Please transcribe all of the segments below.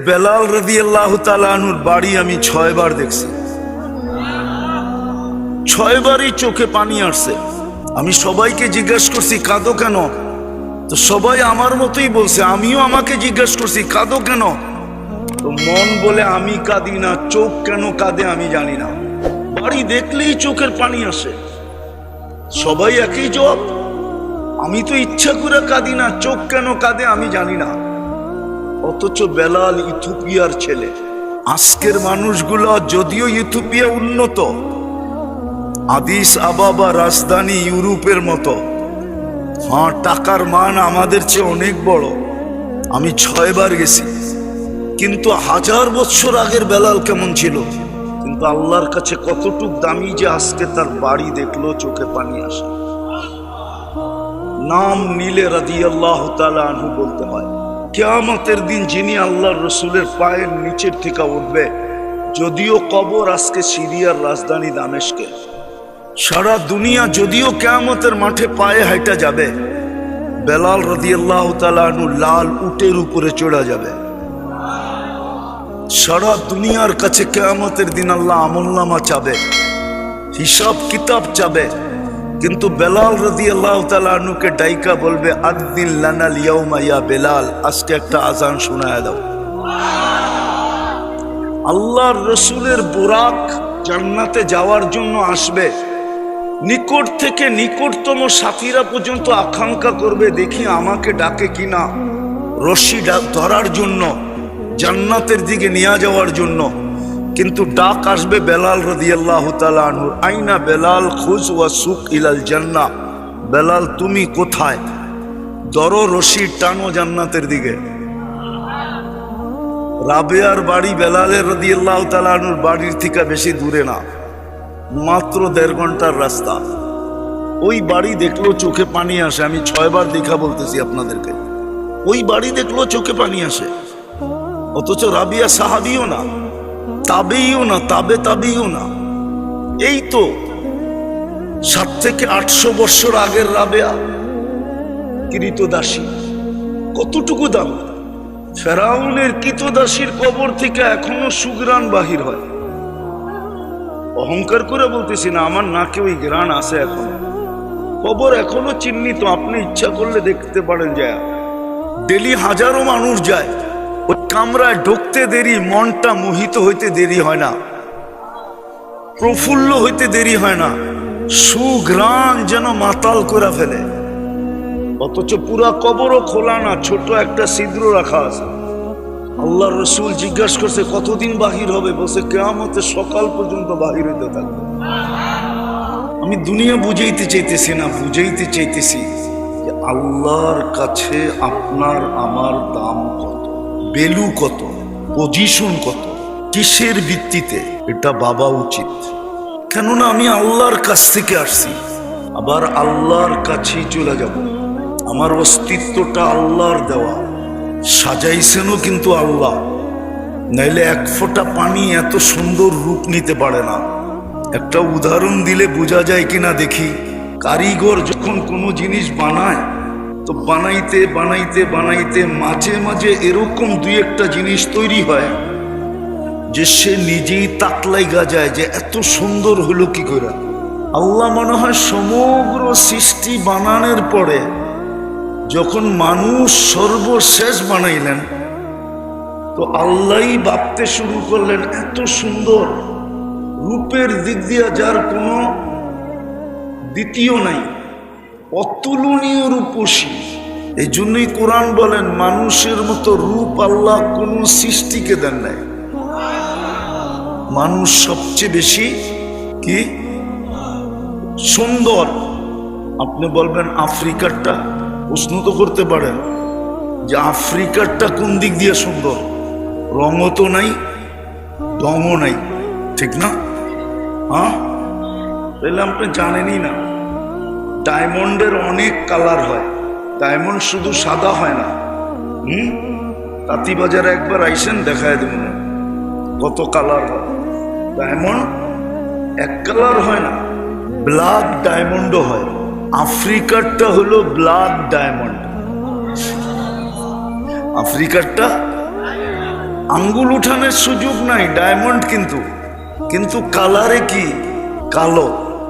বেলাল রাদিয়াল্লাহু তাআলা আনহুর বাড়ি আমি 6 বার দেখছি, 6 বারই চোখে পানি আসছে। আমি সবাইকে জিজ্ঞেস করছি কাঁদো কেন, তো সবাই আমার মতোই বলছে। আমিও আমাকে জিজ্ঞেস করছি কাঁদো কেন, তো মন বলে আমি কাঁদি না, চোখ কেন কাঁদে আমি জানি না, বাড়ি দেখলেই চোখের পানি আসে। সবাই একই জবাব, আমি তো ইচ্ছা করে কাঁদি না, চোখ কেন কাঁদে আমি জানি না। অথচ বেলাল ইথিওপিয়ার ছেলে। আজকের মানুষগুলো যদিও ইথিওপিয়া উন্নত, আদিস আবাবা রাজধানী ইউরোপের মতো, হ্যাঁ টাকার মান আমাদের চেয়ে অনেক বড়। আমি 6 বার গেছি, কিন্তু 1000 বছর আগের বেলাল কেমন ছিল, কিন্তু আল্লাহর কাছে কতটুক দামি যে আজকে তার বাড়ি দেখলো চোখে পানি আসে। নাম নিলে রাদিয়াল্লাহু তাআলা আনহু বলতে হয়। কিয়ামতের দিন যিনি আল্লাহর রসুলের পায়ের নিচের থেকে উঠবে, যদিও কবর আজকে সিরিয়ার রাজধানী দামেস্কে, সারা দুনিয়া যদিও কিয়ামতের মাঠে পায়ে হাঁটা যাবে, বেলাল রাদিয়াল্লাহু তাআলা আনহু লাল উটের উপরে চড়া যাবে। সারা দুনিয়ার কাছে কিয়ামতের দিন আল্লাহ আমলনামা চাবে, হিসাব কিতাব চাবে, কিন্তু বেলাল রাদিয়াল্লাহু তাআলা আনহুকে ডাইকা বলবে আযিন লানাল ইয়াউমা ইয়া বেলাল, আজকে একটা আজান শোনায় দাও। আল্লাহর রসুলের বুরাক জান্নাতে যাওয়ার জন্য আসবে, নিকট থেকে নিকটতম সাথীরা পর্যন্ত আকাঙ্ক্ষা করবে দেখি আমাকে ডাকে কিনা, রশি ধরার জন্য, জান্নাতের দিকে নিয়ে যাওয়ার জন্য। কিন্তু ডাক আসবে বেলাল রাদিয়াল্লাহু তাআলা আনহুর, আইনা বেলাল খুজ ওয়া সুক ইলাল জান্নাহ, বেলাল তুমি কোথায়, ধরো রশি টানো জান্নাতের দিকে। রাবেয়ার বাড়ি বেলালের রাদিয়াল্লাহু তাআলা আনহুর বাড়ির থেকে বেশি দূরে না, মাত্র 1.5 ঘন্টার রাস্তা। ওই বাড়ি দেখলো চোখে পানি আসে। আমি 6 বার দেখা বলতেছি আপনাদেরকে, ওই বাড়ি দেখলো চোখে পানি আসে। অথচ রাবিয়া সাহাবিও না, তাবেইও না, তাবেইও না। এই তো 700 থেকে 800 বছর আগের রাবেয়া, কৃতদাসী। কতটুকু দাম! ফেরাউনের কৃতদাসীর কবর থেকে এখনো সুগ্রাণ বাহির হয়। অহংকার করে বলতেছি না, আমার নাকে ওই গ্রাণ আছে এখনো। কবর এখনো চিহ্নিত, আপনি ইচ্ছা করলে দেখতে পারেন। যায় ডেলি হাজারো মানুষ যায়, ওই কামরায় ঢুকতে দেরি, মনটা মোহিত হইতে দেরি হয় না, প্রফুল্ল হইতে দেরি হয় না, সুঘ্রাণ যেন মাতাল করে ফেলে। অথচ পুরা কবরও খোলা না, ছোট একটা ছিদ্র রাখা আছে। আল্লাহর রসুল জিজ্ঞাসা করছে কতদিন বাহির হবে, বলছে কিয়ামতের সকাল পর্যন্ত বাহির হইতে থাকবে। আমি দুনিয়া বুঝাইতে চাইতেছি না, বুঝাইতে চাইতেছি যে আল্লাহর কাছে আপনার আমার দাম কত, ভ্যালু কত, পজিশন কত, কিসের ভিত্তিতে, এটা ভাবা উচিত। কেননা আমি আল্লাহর কাছ থেকে আসছি, আবার আল্লাহর কাছেই চলে যাব। আমার অস্তিত্বটা আল্লাহর দেওয়া, সাজাইছেনও কিন্তু আল্লাহ, নাইলে 1 ফোঁটা পানি এত সুন্দর রূপ নিতে পারে না। একটা উদাহরণ দিলে বোঝা যায় কিনা দেখি। কারিগর যখন কোনো জিনিস বানায়, তো বানাইতে বানাইতে বানাইতে মাঝে মাঝে এরকম 2-1টা জিনিস তৈরি হয় যে সে নিজেই তাকলাইগা যায় যে এত সুন্দর হলো কি করে। আল্লাহ মনে হয় সমগ্র সৃষ্টি বানানোর পরে যখন মানুষ সর্বশেষ বানাইলেন, তো আল্লাহই ভাবতে শুরু করলেন এত সুন্দর, রূপের দিক দিয়ে যার কোনো দ্বিতীয় নাই, অতুলনীয় রূপসী। এই জন্যই কোরআন বলেন মানুষের মতো রূপ আল্লাহ কোন সৃষ্টিকে দেন নাই। মানুষ সবচেয়ে বেশি কি সুন্দর। আপনি বলবেন আফ্রিকারটা, প্রশ্ন তো করতে পারেন যে আফ্রিকারটা কোন দিক দিয়ে সুন্দর? রঙও তো নাই, ঢংও নাই, ঠিক না? হ্যাঁ, তাহলে আপনি জানেনই না ডায়মন্ডের অনেক কালার হয়, ডায়মন্ড শুধু সাদা হয় না। তাঁতিবাজারে একবার আইসেন, দেখায় দেবেন কত কালার হয়। ডায়মন্ড এক কালার হয় না, ব্ল্যাক ডায়মন্ডও হয়। আফ্রিকারটা হলো ব্ল্যাক ডায়মন্ড, আফ্রিকারটা। আঙ্গুল উঠানোর সুযোগ নাই, ডায়মন্ড কিন্তু কিন্তু কালারে কি কালো,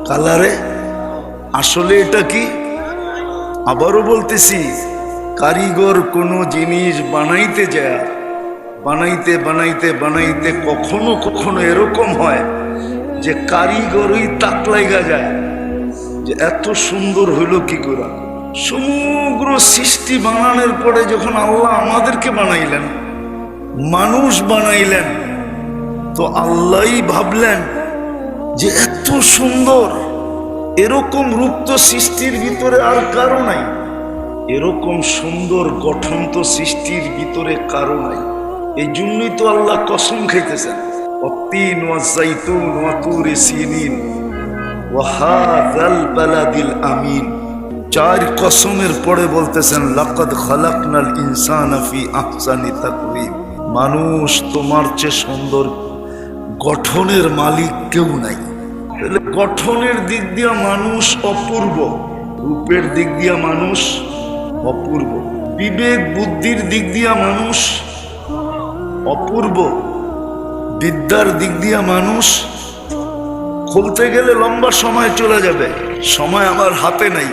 কালারে আসলে এটা কি? আবারও বলতেছি, কারিগর কোনো জিনিস বানাইতে যায়, বানাইতে বানাইতে বানাইতে কখনো কখনো এরকম হয় যে কারিগরই তাক লাগা যায় যে এত সুন্দর হইল কি করে। সমগ্র সৃষ্টি বানানোর পরে যখন আল্লাহ আমাদেরকে বানাইলেন, মানুষ বানাইলেন, তো আল্লাহই ভাবলেন যে এত সুন্দর, এরকম রূপ তো সৃষ্টির ভিতরে আর কারো নাই, এরকম সুন্দর গঠন তো সৃষ্টির ভিতরে কারো নাই। এই জন্যই তো আল্লাহ কসম খাইতেছেন, অত্তিন ওয়া যাইতুন ওয়া তুরি সিনিন ওয়া হাযাল বালাদিল আমিন। চার কসমের পরে বলতেছেন, লাকাদ খালাকনাল ইনসানা ফি আহসানি তাকওয়িম। মানুষ তোমার চেয়ে সুন্দর গঠনের মালিক কেউ নাই। তাহলে গঠনের দিক দিয়া মানুষ অপূর্ব, রূপের দিক দিয়া মানুষ অপূর্ব, বিবেক বুদ্ধির দিক দিয়া মানুষ অপূর্ব, বিদ্যার দিক দিয়া মানুষ, বলতে গেলে লম্বা সময় চলে যাবে, সময় আমার হাতে নাই,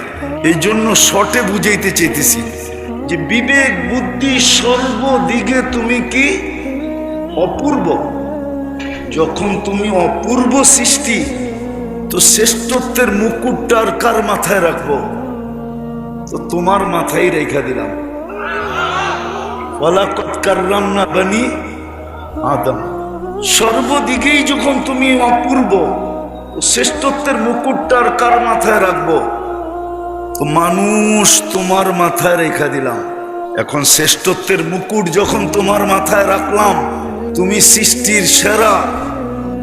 এই জন্য শর্টে বুঝাইতে চাইতেছি যে বিবেক বুদ্ধি সর্বদিকে তুমি কি অপূর্ব। যখন তুমি অপূর্ব সৃষ্টি, তো শ্রেষ্ঠত্বের মুকুটটা আর কার মাথায় রাখবো? তো তোমার মাথায় রেখা দিলাম। ওয়ালাকাদ কাররামনা বানি আদম। সর্বদিকেই যখন তুমি অপূর্ব, শ্রেষ্ঠত্বের মুকুটটা আর কার মাথায় রাখবো? তো মানুষ তোমার মাথায় রেখা দিলাম। এখন শ্রেষ্ঠত্বের মুকুট যখন তোমার মাথায় রাখলাম, তুমি সৃষ্টির সেরা,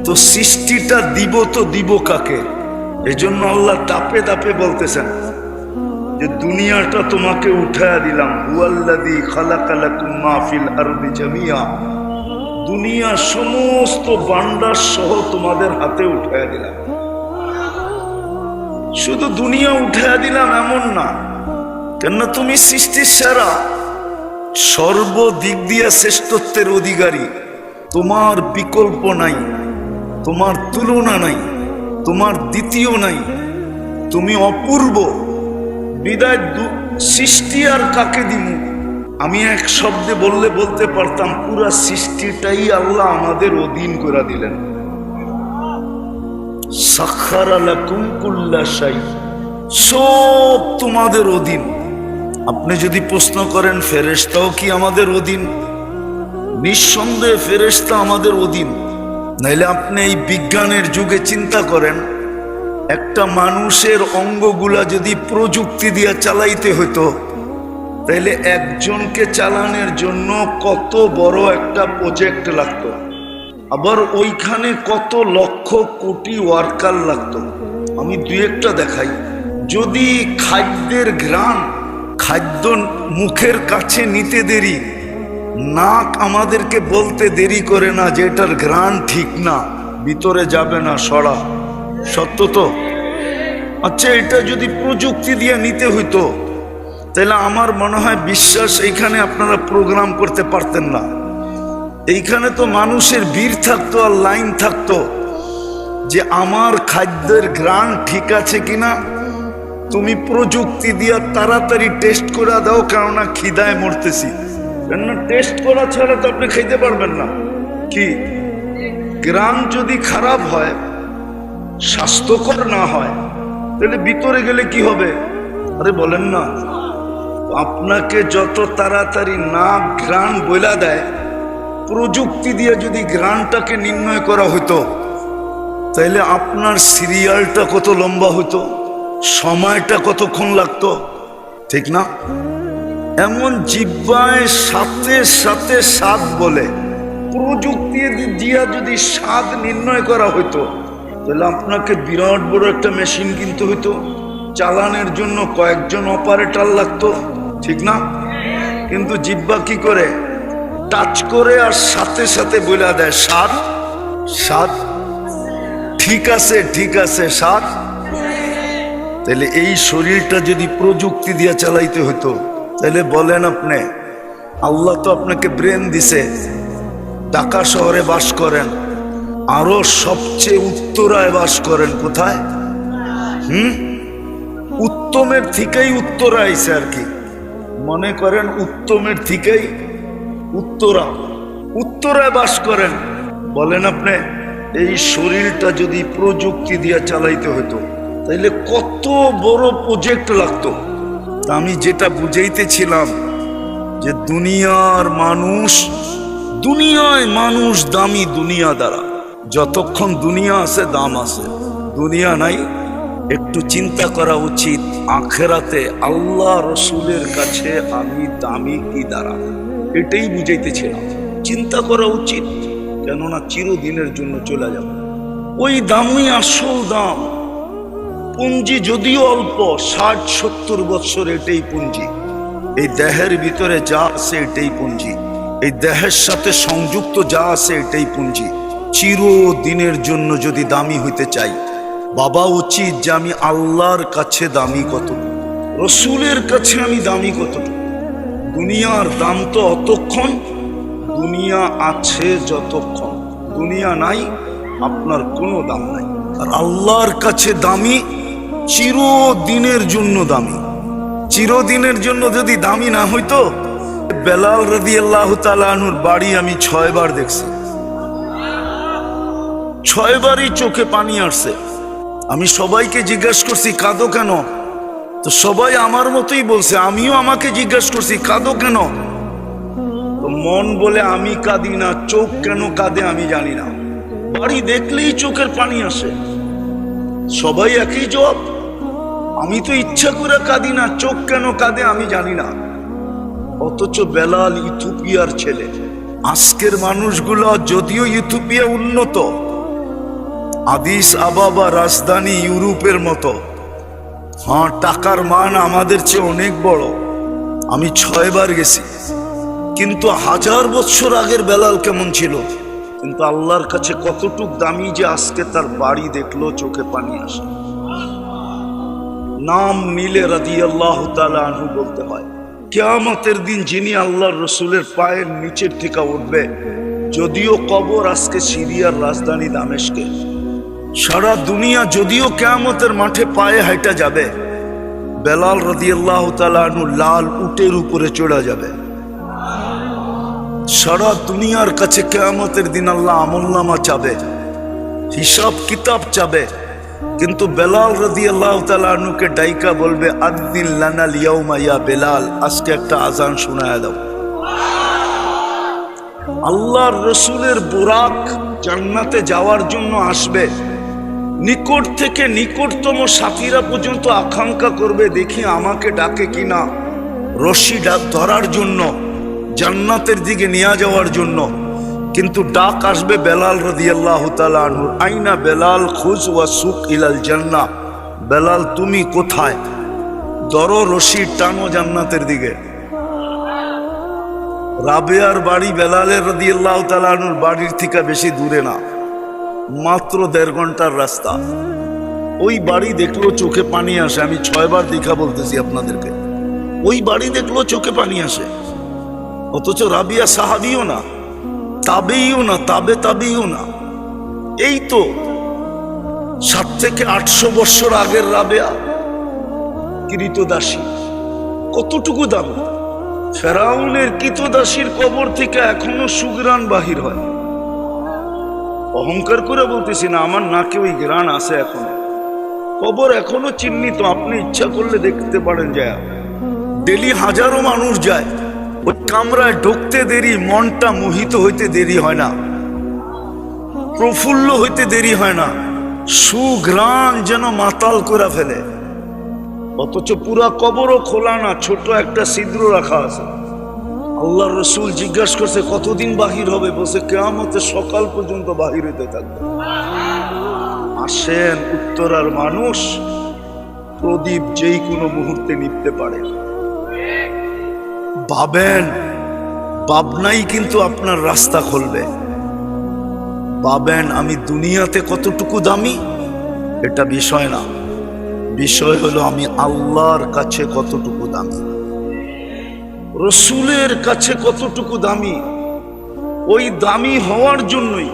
তো সৃষ্টিটা দিব তো দিব কাকে? এই জন্য আল্লাহ দাপে দাপে বলতেছেন যে দুনিয়াটা তোমাকে উঠায়া দিলাম, হুয়াল্লাযী খালাকা লাকুম মা ফিল আরদি জামিয়া। দুনিয়া সমস্ত ভান্ডার সহ তোমাদের হাতে উঠায়া দিলাম। শুধু দুনিয়া উঠায়া দিলাম এমন না, কেননা তুমি সৃষ্টির সেরা, সর্বদিক দিয়া শ্রেষ্ঠত্বের অধিকারী, তোমার বিকল্প নাই, তোমার তুলনা নাই, তোমার দ্বিতীয় নাই, তুমি অপূর্ব। বিদায় সৃষ্টি আর কাকে দিব? আমি এক শব্দে বললে বলতে পারতাম, পুরা সৃষ্টিটাই আল্লাহ আমাদের অধীন করে দিলেন। সাখারা লাকুম কুল্লা শাই, সব তোমাদের অধীন। আপনি যদি প্রশ্ন করেন ফেরেশতাও কি আমাদের অধীন? নিঃসন্দেহে ফেরেশতা আমাদের অধীন। নাইলে আপনি এই বিজ্ঞানের যুগে চিন্তা করেন, একটা মানুষের অঙ্গগুলা যদি প্রযুক্তি দিয়ে চালাইতে হতো, তাইলে একজনকে চালানোর জন্য কত বড় একটা প্রজেক্ট লাগতো, আবার ওইখানে কত লক্ষ কোটি ওয়ার্কার লাগতো। আমি দুই একটা দেখাই। যদি খাদ্যের ঘ্রাণ, খাদ্য মুখের কাছে নিতে দেরি, নাক আমাদেরকে বলতে দেরি করে না যে এটার ঘ্রাণ ঠিক না, ভিতরে যাবে না, সরা, সত্য তো? আচ্ছা, এটা যদি প্রযুক্তি দিয়ে নিতে হইতো, তাহলে আমার মনে হয় বিশ্বাস এইখানে আপনারা প্রোগ্রাম করতে পারতেন না। এইখানে তো মানুষের ভিড় থাকতো আর লাইন থাকতো যে আমার খাদ্যের ঘ্রাণ ঠিক আছে কিনা তুমি প্রযুক্তি দিয়ে তাড়াতাড়ি টেস্ট করে দাও, কেননা খিদায় মরতেছি। কেননা টেস্ট করা ছাড়া তো আপনি খাইতে পারবেন না। কি ঘ্রাণ যদি খারাপ হয়, স্বাস্থ্যকর না হয়, তাহলে ভিতরে গেলে কি হবে? আরে বলেন না, আপনাকে যত তাড়াতাড়ি নাক ঘ্রাণ বইলা দেয়, প্রযুক্তি দিয়ে যদি ঘ্রাণটাকে নির্ণয় করা হতো, তাইলে আপনার সিরিয়ালটা কত লম্বা হতো, সময়টা কতক্ষণ লাগতো, ঠিক না? এমন জিহ্বায় সাথে সাথে স্বাদ বলে, প্রযুক্তি দিয়া যদি স্বাদ নির্ণয় করা হতো, তাহলে আপনাকে বিরাট বড় একটা মেশিন কিনতে হইতো, চালানোর জন্য কয়েকজন অপারেটর লাগতো, ঠিক না? কিন্তু জিহ্বা কি করে? টাচ করে আর সাথে সাথে বলে দেয় স্বাদ, স্বাদ ঠিক আছে, ঠিক আছে, স্বাদ। তাহলে এই শরীরটা যদি প্রযুক্তি দিয়ে চালাইতে হতো, তাহলে বলেন আপনি, আল্লাহ তো আপনাকে ব্রেন দিছে, ঢাকা শহরে বাস করেন, আরো সবচেয়ে উত্তরায় বাস করেন কোথায়? উত্তমের থেকেই উত্তরা আইছে আর কি, মনে করেন উত্তমের থেকেই উত্তরায় বাস করেন। বলেন আপনি এই শরীরটা যদি প্রযুক্তি দিয়ে চালাইতে হতো তাইলে কত বড় প্রজেক্ট লাগতো। আমি যেটা বুঝাইতেছিলাম যে দুনিয়ায় মানুষ দামি দুনিয়া দ্বারা। যতক্ষণ দুনিয়া আছে দাম আছে, দুনিয়া নাই। একটু চিন্তা করা উচিত আখেরাতে আল্লাহ রসুলের কাছে আমি দামি কি দ্বারা, এটাই বুঝাইতেছিলাম। চিন্তা করা উচিত, কেননা চিরদিনের জন্য চলে যাব। ওই দামই আসল দাম। পুঞ্জি যদিও অল্প, 60-70 বছর, এটাই পুঞ্জি। এই দেহের ভিতরে যা আছে এটাই পুঞ্জি, এই দেহের সাথে সংযুক্ত যা আছে এটাই পুঞ্জি। চিরদিনের জন্য যদি দামি হইতে চাই, বাবা উচিত যে আমি আল্লাহর কাছে দামি কতটুকু, রসুলের কাছে আমি দামি কতটুকু। দুনিয়ার দাম তো অতক্ষণ, দুনিয়া আছে যতক্ষণ। দুনিয়া নাই, আপনার কোনো দাম নাই। আর আল্লাহর কাছে দামি, চিরদিনের জন্য দামি। চিরদিনের জন্য যদি দামি না হইতো, বেলাল রাদিয়াল্লাহু তাআলা আনহুর বাড়ি আমি 6 বার দেখছি, 6 বারই চোখে পানি আসছে। আমি সবাইকে জিজ্ঞাসা করছি কাঁদো কেন, তো সবাই আমার মতোই বলছে। আমিও আমাকে জিজ্ঞাসা করছি কাঁদো কেন, তো মন বলে আমি কাঁদি না, চোখ কেন কাঁদে আমি জানি না। বাড়ি দেখলেই চোখের পানি আসে। সবাই একই জবাব, আমি তো ইচ্ছা করে কাঁদি না, চোখ কেন কাঁদে আমি জানি না। অথচ বেলাল ইথিওপিয়ার ছেলে। আজকের মানুষগুলো যদিও ইথিওপিয়া উন্নত, আদিস আবাবা রাজধানী ইউরোপের মতো, হ্যাঁ টাকার মান আমাদের চেয়ে অনেক বড়। আমি 6 বার গেছি, কিন্তু 1000 বছর আগের বেলাল কেমন ছিল, কিন্তু আল্লাহর কাছে কতটুক দামি যে আজকে তার বাড়ি দেখলো চোখে পানি আসে। নাম নিলে রাদিয়াল্লাহু তাআলা আনহু বলতে হয়। কিয়ামতের দিন যিনি আল্লাহর রসুলের পায়ের নিচের থেকে উঠবে, যদিও কবর আজকে সিরিয়ার রাজধানী দামেস্কে, সারা দুনিয়া যদিও কিয়ামতের মাঠে পায়ে হাঁটা যাবে, বেলাল রাদিয়াল্লাহু তাআলা আনহু লাল উটের উপরে চড়া যাবে। সারা দুনিয়ার কাছে কিয়ামতের দিন আল্লাহ আমলনামা চাবে, হিসাব কিতাব চাবে, কিন্তু বেলাল রাদিয়াল্লাহু তাআলা আনহুকে ডাইকা বলবে আযিন লানা ইয়াউমা ইয়া বেলাল, আজকে একটা আজান শোনায়া দাও। আল্লাহর রসুলের বুরাক জান্নাতে যাওয়ার জন্য আসবে, নিকট থেকে নিকটতম সাথীরা পর্যন্ত আকাঙ্ক্ষা করবে দেখি আমাকে ডাকে কিনা, রশি ধরার জন্য, জান্নাতের দিকে নিয়ে যাওয়ার জন্য। কিন্তু ডাক আসবে বেলাল রাদিয়াল্লাহু তাআলা আনহুর, আইনা বেলাল খুজ ওয়া সুক ইলাল জান্নাহ, বেলাল তুমি কোথায়, ধরো রশি টানো জান্নাতের দিকে। রাবেয়ার বাড়ি বেলালের রাদিয়াল্লাহু তাআলা আনহুর বাড়ির থেকে বেশি দূরে না, মাত্র 1.5 ঘন্টার রাস্তা। ওই বাড়ি দেখলো চোখে পানি আসে। আমি 6 বার দেখা বলতেছি আপনাদেরকে, ওই বাড়ি দেখলো চোখে পানি আসে। অথচ রাবিয়া সাহাবিও না, তাবেইও না, তাবেইও না। এই তো 700 থেকে 800 বছর আগের রাবেয়া, কৃতদাসী। কতটুকু দাম! ফেরাউনের কৃতদাসীর কবর থেকে এখনো সুগ্রাণ বাহির হয়। অহংকার করে বলতেছি না, আমার নাকে ওই গ্রাণ আছে এখনো। কবর এখনো চিহ্নিত, আপনি ইচ্ছা করলে দেখতে পারেন। যায় ডেলি হাজারো মানুষ যায়, ওই কামরায় ঢুকতে দেরি, মনটা মোহিত হইতে দেরি হয় না, প্রফুল্ল হইতে দেরি হয় না, সুঘ্রাণ যেন মাতাল করে ফেলে। অথচ পুরা কবরও খোলা না, ছোট একটা ছিদ্র রাখা আছে। আল্লাহর রসুল জিজ্ঞাসা করছে কতদিন বাহির হবে, বলছে কিয়ামতের সকাল পর্যন্ত বাহির হইতে থাকবে। আসেন উত্তরার মানুষ, প্রদীপ যেই কোনো মুহূর্তে নিভতে পারে। ভাবেন, ভাবনাই কিন্তু আপনার রাস্তা খুলবে। ভাবেন আমি দুনিয়াতে কতটুকু দামি, এটা বিষয় না, বিষয় হলো আমি আল্লাহর কাছে কতটুকু দামি, রসুলের কাছে কতটুকু দামি। ওই দামি হওয়ার জন্যই,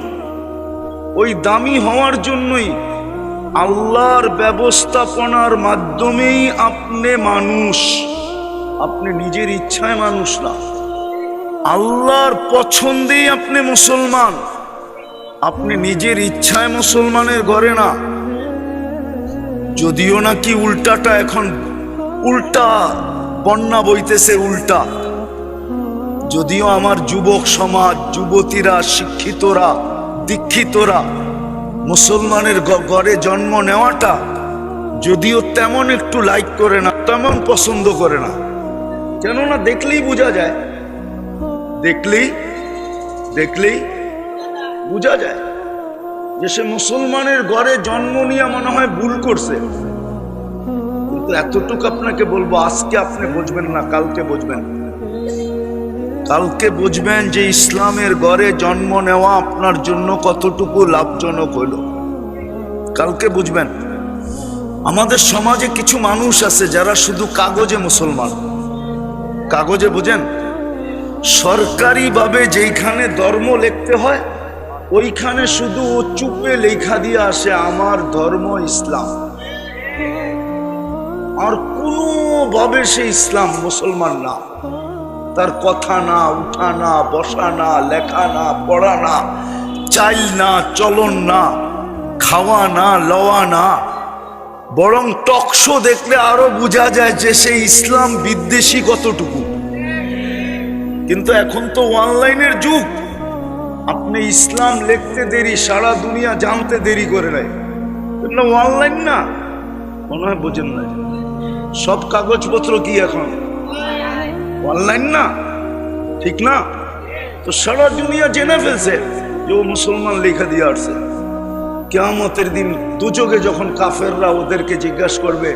ওই দামি হওয়ার জন্যই আল্লাহর ব্যবস্থাপনার মাধ্যমেই আপনি মানুষ। আপনি নিজের ইচ্ছায় মানুষ না, আল্লাহর পছন্দেই আপনি মুসলমান। আপনি নিজের ইচ্ছায় মুসলমানের ঘরে না। যদিও নাকি উল্টাটা এখন উল্টা বন্যা বইতেছে উল্টা, যদিও আমার যুবক সমাজ, যুবতীরা, শিক্ষিতরা, দীক্ষিতরা মুসলমানের ঘরে জন্ম নেওয়াটা যদিও তেমন একটু লাইক করে না, তেমন পছন্দ করে না। কেননা দেখলেই বোঝা যায়, দেখলেই বোঝা যায় যে সে মুসলমানের ঘরে জন্ম নিয়ে মনে হয় ভুল করছে। কিন্তু এতটুকু আপনাকে বলবো, আজকে আপনি বুঝবেন না, কালকে বুঝবেন। কালকে বুঝবেন যে ইসলামের ঘরে জন্ম নেওয়া আপনার জন্য কতটুকু লাভজনক হলো। কালকে বুঝবেন। আমাদের সমাজে কিছু মানুষ আছে যারা শুধু কাগজে মুসলমান। কাগজে বুঝেন, সরকারিভাবে যেইখানে ধর্ম লিখতে হয় ওইখানে শুধু ও চুপে লেখা দিয়ে আসে আমার ধর্ম ইসলাম, আর কোনোভাবে সে ইসলাম মুসলমান না। তার কথা না, উঠা না, বসা না, লেখা না, পড়া না, চাইল না, চলন না, খাওয়া না, লওয়া না। বরং টকশো দেখলে আরো বোঝা যায় যে সে ইসলাম বিদ্বেষী কতটুকু। কিন্তু এখন তো অনলাইনের যুগ, আপনি ইসলাম লিখতে দেরি, সারা দুনিয়া জানতে দেরি করে নেয়। অনলাইন না, মনে হয় বোঝেন না। সব কাগজপত্র কি এখন অনলাইন না, ঠিক না? তো সারা দুনিয়া জেনে ফেলছে যে ও মুসলমান লেখা দিয়ে আসছে। কিয়ামতের দিন দুচোখে যখন কাফেররা ওদেরকে জিজ্ঞাসা করবে,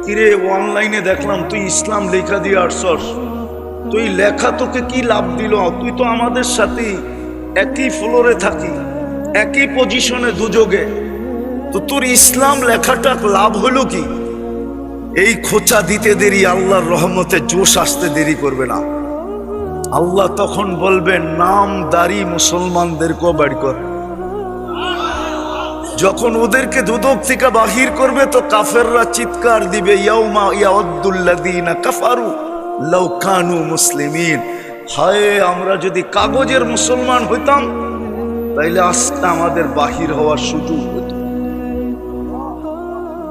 কিরে অনলাইনে দেখলাম তুই ইসলাম লেখা দিয়ে আসছস, তুই লেখা তোকে কি লাভ দিল? তুই তো আমাদের সাথে একই ফ্লোরে থাকি, একই পজিশনে দুযোগে, তো তোর ইসলাম লেখাটা লাভ হলো কি? এই খোঁচা দিতে দেরি আল্লাহর রহমতে জোশ আসতে দেরি করবে না। আল্লাহ তখন বলবেন নামদারি মুসলমানদেরকেও বাড়ি কর। যখন ওদেরকে দুদক থেকে বাহির করবে তো কাফেররা চিৎকার দিবে, ইয়াউমা ইয়াউদ্দুল্লাযীনা কাফারু লাউ কানু মুসলিমিন। হায়, আমরা যদি কাগজের মুসলমান হইতাম তাইলে আজকে আমাদের বাহির হওয়ার সুযোগ হতো।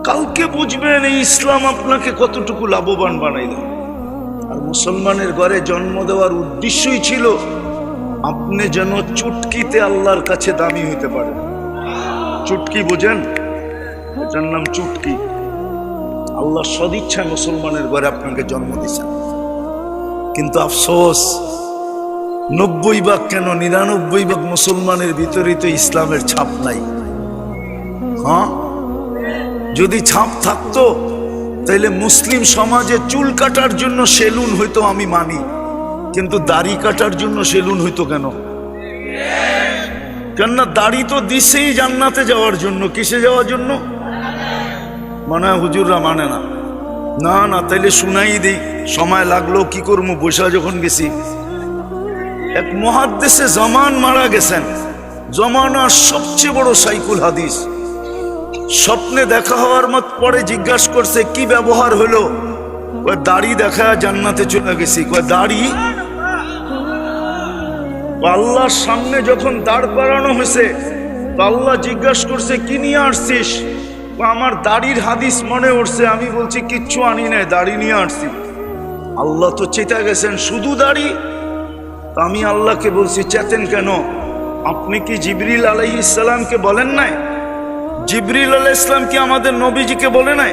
কালকে বুঝবেন এই ইসলাম আপনাকে কতটুকু লাভবান বানাইল। আর মুসলমানের ঘরে জন্ম দেওয়ার উদ্দেশ্যই ছিল আপনি যেন চুটকিতে আল্লাহর কাছে দামি হইতে পারেন। চুটকি বোঝেন? এটার নাম চুটকি। আল্লাহ সদিচ্ছায় মুসলমানের ঘরে আপনাকে জন্ম দিয়েছেন। কিন্তু আফসোস, 90% কেন 99% মুসলমানের ভিতরেই তো ইসলামের ছাপ নাই। হ্যাঁ, যদি ছাপ থাকতো তাইলে মুসলিম সমাজে চুল কাটার জন্য সেলুন হইতো, আমি মানি, কিন্তু দাড়ি কাটার জন্য সেলুন হইতো কেন? কেননা দাড়ি তো দিছেই জান্নাতে যাওয়ার জন্য। কিসে যাওয়ার জন্য? মানে হুজুররা মানে না। না না, তাইলে শুনাই দেই, সময় লাগলো, কি করবো, বৈশা যখন গেছি। এক মুহাদ্দিসে জামান মারা গেছেন, জমানার সবচেয়ে বড় সাইকুল হাদিস। স্বপ্নে দেখা হওয়ার মত পরে জিজ্ঞাসা করছে কি ব্যবহার হলো? দাড়ি দেখা জান্নাতে চলে গেছি। দাড়ি? আল্লাহর সামনে যখন দাঁড় করানো হয়েছে তো আল্লাহ জিজ্ঞাসা করছে কি নিয়ে আসছিস? আমার দাড়ির হাদিস মনে উঠছে। আমি বলছি কিচ্ছু আনি নাই, দাড়ি নিয়ে আসছি। আল্লাহ তো চেতা গেছেন, শুধু দাড়ি? আমি আল্লাহকে বলছি চেতেন কেন? আপনি কি জিবরিল আলাইহিস সালামকে বলেন নাই? জিবরিল আলাইহিস সালাম কি আমাদের নবীজিকে বলে নাই?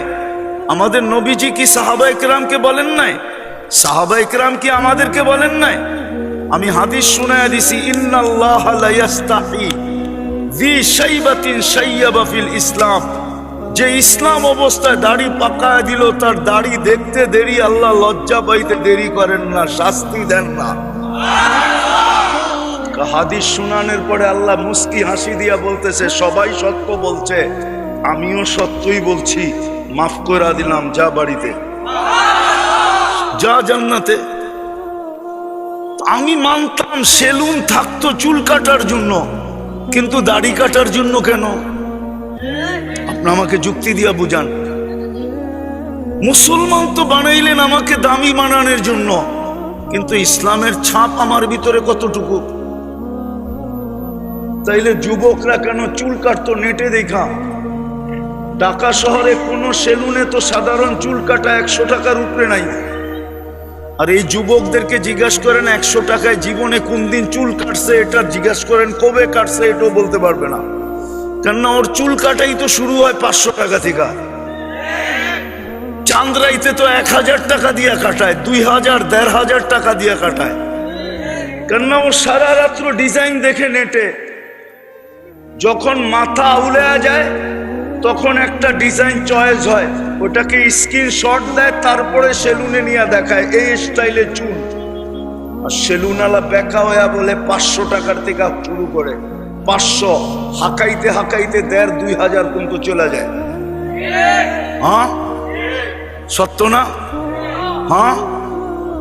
আমাদের নবীজি কি সাহাবায়ে কেরামকে বলেন নাই? সাহাবায়ে কেরাম কি আমাদেরকে বলেন নাই? আমি হাদিস শুনায়া দিছি, ইন্নাল্লাহা লা ইস্তাহি যি শাইবাতিন শাইয়াবা ফিল ইসলাম। যে ইসলাম অবস্থায় দাড়ি পাকায় দিল, তার দাড়ি দেখতে দেরি আল্লাহ লজ্জা পাইতে দেরি করেন না, শাস্তি দেন না। হাদিস শুনানোর পরে আল্লাহ মুস্কি হাসি দিয়া বলতেছে সবাই সত্য বলছে, আমিও সত্যই বলছি, মাফ করে দিলাম, যা বাড়িতে, যা জান্নাতে। আমি মানতাম সেলুন থাকতো চুল কাটার জন্য, কিন্তু দাড়ি কাটার জন্য কেন? আপনি আমাকে যুক্তি দিয়া বুঝান। মুসলমান তো বানাইলেন আমাকে দামি বানানোর জন্য, কিন্তু ইসলামের ছাপ আমার ভিতরে কতটুকু? তাইলে যুবকরা কেন চুল কাটতো নেটে দেখা? ঢাকা শহরে কোন সেলুনে তো সাধারণ চুল কাটা 100 টাকার উপরে নাই। আর এই যুবকদেরকে জিজ্ঞাসা করেন 100 টাকায় জীবনে কোন দিন চুল কাটছে, এটা জিজ্ঞাসা করেন কবে কাটছে, এটাও বলতে পারবে না। কেননা ওর চুল কাটাই তো শুরু হয় 500 টাকা থেকে। চাঁদরাইতে তো 1000 টাকা দিয়া কাটায়, 2000 1500 টাকা দিয়া কাটায়। কেননা ও সারা রাত্র ডিজাইন দেখে নেটে, যখন মাথা আউলে যায় তখন একটা ডিজাইন চয়েস হয়, ওটাকে স্ক্রিনশট দেয়, তারপরে সেলুনে নিয়ে দেখায় এই স্টাইলে চুল। আর সেলুনওয়ালা বেকা হইয়া বলে 500 টাকার থেকে শুরু করে 500, হাঁকাইতে হাঁকাইতে 1500-2000 পর্যন্ত চলে যায়। হ্যাঁ সত্য না? হ্যাঁ।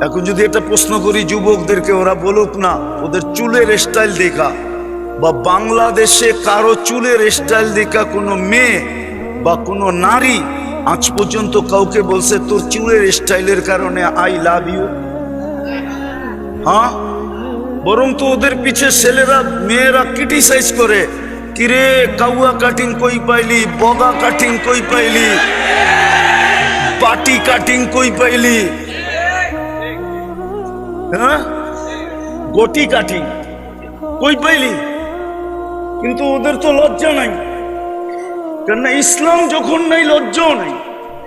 এখন যদি এটা প্রশ্ন করি যুবকদেরকে, ওরা বলুক না ওদের চুলের স্টাইল দেখা, বা বাংলাদেশে কারো চুলের স্টাইল দেখা কোনো মেয়ে বা কোনো নারী আজ পর্যন্ত কাউকে বলছে তোর চুলের স্টাইলের কারণে আই লাভ ইউ? হ্যাঁ। বরং তো ওদের পিছে ছেলেরা মেয়েরা ক্রিটিসাইজ করে, কিরে কাউয়া কাটিং কই পাইলি, বগা কাটিং কই পাইলি, পাটি কাটিং কই পাইলি, হ্যাঁ গটি কাটিং কই পাইলি? কিন্তু ওদের তো লজ্জা নাই, কেননা ইসলাম যখন নাই লজ্জাও নাই,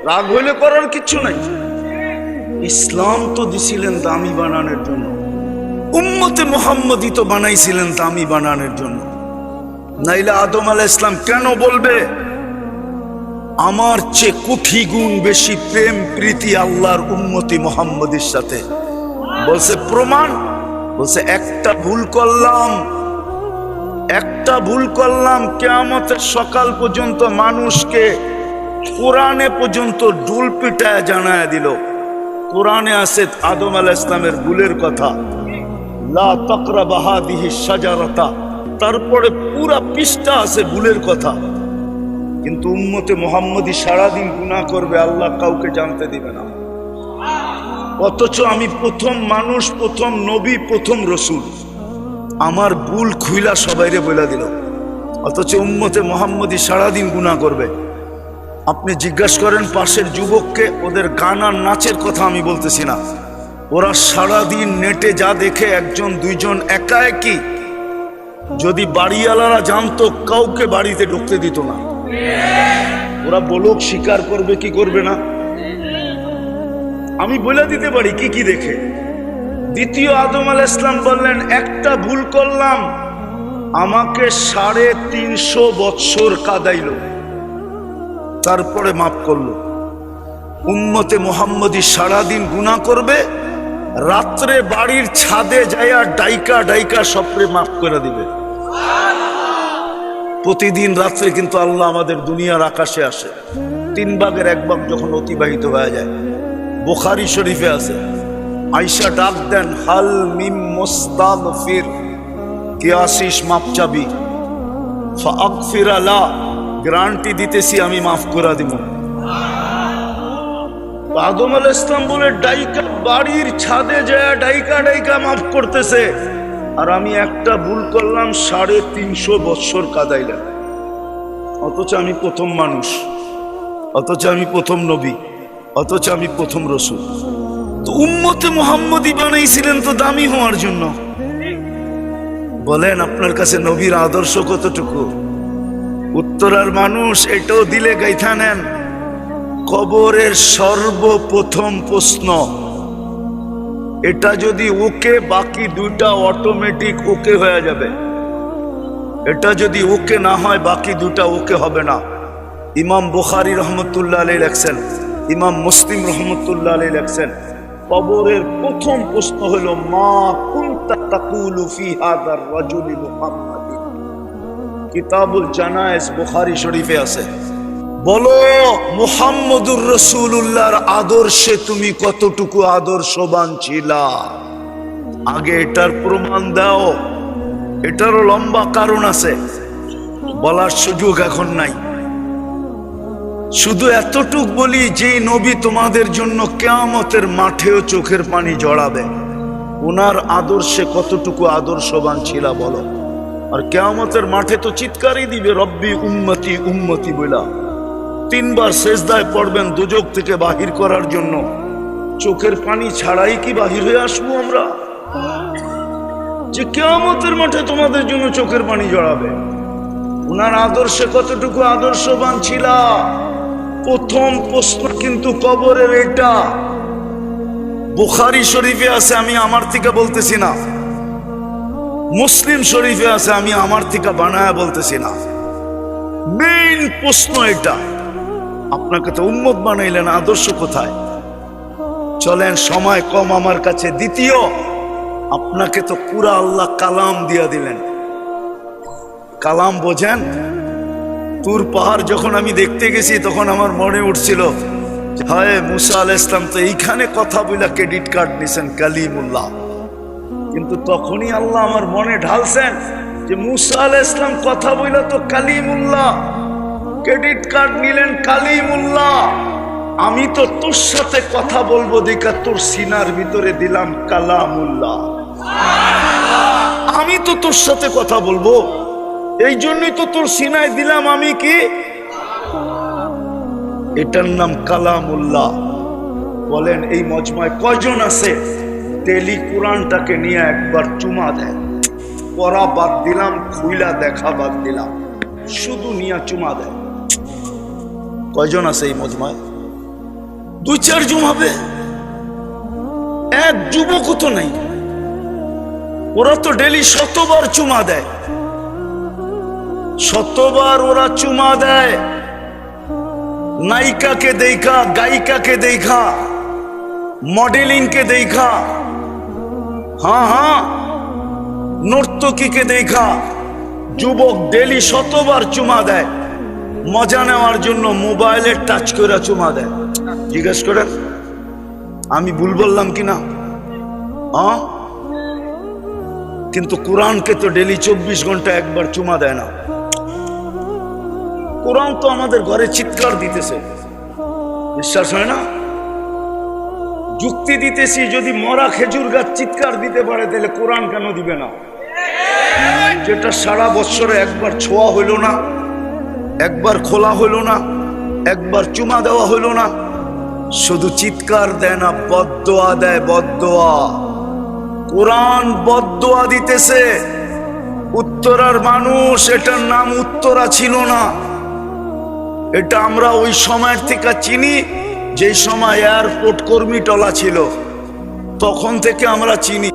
রাগ হইলে করার কিচ্ছু নাই। ইসলাম তো দিছিলেন দামি বানানোর জন্য, উম্মতে মুহাম্মদী তো বানাইছিলেন দামি বানানোর জন্য। নাইলে আদম আলাইহিস সালাম কেন বলবে আমার চেয়ে কোটি গুণ বেশি প্রেম প্রীতি আল্লাহর উম্মতি মুহাম্মদীর সাথে? বলছে প্রমাণ, বলছে একটা ভুল করলাম কিয়ামতের সকাল পর্যন্ত মানুষকে কোরআনে পর্যন্ত ডুল পিটায় জানায় দিল। কোরআনে আছে আদম আলাইহিস সালামের ভুলের কথা, লা তাকরাবা হাদিহি শাজারাতা, তারপরে পুরা পৃষ্ঠা আছে ভুলের কথা। কিন্তু উম্মতে মুহাম্মদী সারাদিন গুনাহ করবে, আল্লাহ কাউকে জানতে দিবে না। অথচ আমি প্রথম মানুষ, প্রথম নবী, প্রথম রসুল, আমার ভুল খুইলা সবাইরে বলে দিল। অথচ উম্মতে মুহাম্মদী সারাদিন গুনাহ করবে। আপনি জিজ্ঞাসা করেন পাশের যুবককে, ওদের গান আর নাচের কথা আমি বলতেছি না, ওরা সারাদিন নেটে যা দেখে, একজন দুইজন একা একই, যদি বাড়িওয়ালারা জানতো কাউকে বাড়িতে ঢুকতে দিত না। ওরা বলুক, স্বীকার করবে কি করবে না? আমি বলে দিতে পারি কি কি দেখে। দ্বিতীয় আদম আলাইহিস সালাম বললেন একটা ভুল করলাম, আমাকে 350 বৎসর কাঁদাইল, তারপরে মাফ করলো। উম্মতে মুহাম্মদী সারাদিন গুনাহ করবে, রাত্রে বাড়ির ছাদে যাইয়া ডাইকা ডাইকা সবরে মাফ করে দিবে। প্রতিদিন রাত্রে কিন্তু আল্লাহ আমাদের দুনিয়ার আকাশে আসে, 3 ভাগের 1 ভাগ যখন অতিবাহিত হয়ে যায়। বুখারী শরীফে আছে, আয়েশা ডাক দেন, হাল মিম মুস্তাগফির, কে আসিস মাফ চাবি? ফাগফির লা, গ্যারান্টি দিতেছি আমি মাফ করে দিব। আদম আলাইহিস সালাম বলে ডাইকা বাড়ির ছাদে যায় ডাইকা ডাইকা মাফ করতেছে, আর আমি একটা ভুল করলাম 350 বৎসর কাঁদাইলাম। অথচ আমি প্রথম মানুষ, অথচ আমি প্রথম নবী, অথচ আমি প্রথম রসুল। তো উম্মতে মুহাম্মদী বানাইছিলেন তো দামি হওয়ার জন্য। বলেন আপনার কাছে নবীর আদর্শ কতটুকু? উত্তরার মানুষ এটাও দিলে গাইথা নেন, কবরের সর্বপ্রথম প্রশ্ন এটা যদি ওকে, বাকি 2টা অটোমেটিক ওকে হয়ে যাবে। এটা যদি ওকে না হয় বাকি 2টা ওকে হবে না। ইমাম বুখারী রহমতুল্লাহ আলাইহি লেখছেন, ইমাম মুসলিম রহমতুল্লাহ আলাইহি লেখছেন, কবরের প্রথম প্রশ্ন হলো মা কুনতা তাকুলু ফি হাযার রাজুলি মুহাম্মাদি। কিতাবুল জানায়েজ বুখারী শরীফে আছে। বলো মুহাম্মদুর রাসূলুল্লাহর আদর্শে তুমি কতটুকু আদর্শবান ছিলা? আগে এটার প্রমাণ দাও। এটারও লম্বা কারণ আছে, বলার সুযোগ এখন নাই। শুধু এতটুক বলি, যে নবী তোমাদের জন্য কিয়ামতের মাঠেও চোখের পানি জড়াবে, ওনার আদর্শে কতটুকু আদর্শবান ছিল বলো। আর কিয়ামতের মাঠে তো চিৎকারই দিবে, রব্বি উম্মতি উম্মতি বলা। 3 বার সেজদায় পড়বেন দুজক থেকে বাহির করার জন্য। চোখের পানি ছাড়াই কি বাহির হয়ে আসবো আমরা? যে কিয়ামতের মাঠে তোমাদের জন্য চোখের পানি জড়াবে, ওনার আদর্শে কতটুকু আদর্শবান ছিল। প্রথম প্রশ্ন কিন্তু কবরের এটা। বুখারী শরীফে আছে, আমি আমার থেকে বলতেছি না। মুসলিম শরীফে আছে, আমি আমার থেকে বানায়া বলতেছি না। মেইন প্রশ্ন এটা। আপনাকে তো উম্মত বানাইলেন, আদর্শ কোথায়? চলেন, সময় কম আমার কাছে। দ্বিতীয়, আপনাকে তো পুরা আল্লাহ কালাম দিয়া দিলেন। কালাম বোঝেন? তুর পাহাড় যখন আমি দেখতে গেছি, তখন আমার মনে উঠছিল, হায় মুসা আলাইহিস সালাম তো এইখানে কথা বলে ক্রেডিট কার্ড নিছেন কালিমুল্লাহ। কিন্তু তখনই আল্লাহ আমার মনে ঢালছেন যে মুসা আলাইহিস সালাম কথা বলে তো কালিমুল্লাহ, ক্রেডিট কার্ড নিলেন কালিমুল্লাহ। আমি তো তোর সাথে কথা বলবো দেখা তোর সিনার ভিতরে দিলাম কালামুল্লাহ। আমি তো তোর সাথে কথা বলবো, এই জন্যই তো তোর সিনায় দিলাম আমি কি, এটার নাম কালামুল্লাহ। বলেন এই মজমায় কয়জন আছে ডেলি কোরআনটাকে নিয়ে একবার চুমা দেয়? পড়া বাদ দিলাম, খুইলা দেখা বাদ দিলাম, শুধু নিয়ে চুমা দেয়। কয়জন আছে এই মজমায়? 2-4 জন হবে। এক যুবকও তো নাই। ওরা তো ডেলি 100বার চুমা দেয়, 100বার ওরা চুমা দেয়। নায়িকাকে দেখা, গায়িকাকে দেখা, মডেলিংকে দেখা, হ্যাঁ নর্তকীকে দেখা যুবক ডেলি 100বার চুমা দেয়। মজা নেওয়ার জন্য মোবাইলে টাচ করে চুমা দেয়। জিজ্ঞেস করেন আমি ভুল বললাম কিনা? হ্যাঁ, কিন্তু কোরআনকে তো ডেলি 24 ঘন্টা একবার চুমা দেয় না। কোরআন তো আমাদের ঘরে চিৎকার দিতেছে, বিশ্বাস হয় না? যুক্তি দিতেছি, যদি মরা খেজুর গাছ চিৎকার দিতে পারে তাহলে কোরআন কেন দিবে না? যেটা সারা বছরে একবার ছোঁয়া হইল না, একবার খোলা হইল না, একবার চুমা দেওয়া হইল না, শুধু চিৎকার দেয় না, বদদোয়া দেয়। বদদোয়া, কোরআন বদদোয়া দিতেছে। উত্তরার মানুষ, এটার নাম উত্তরা ছিল না। এটা আমরা ওই সময়ের থেকে চিনি, যে সময় এয়ারপোর্ট কর্মী টলা ছিল, তখন থেকে আমরা চিনি।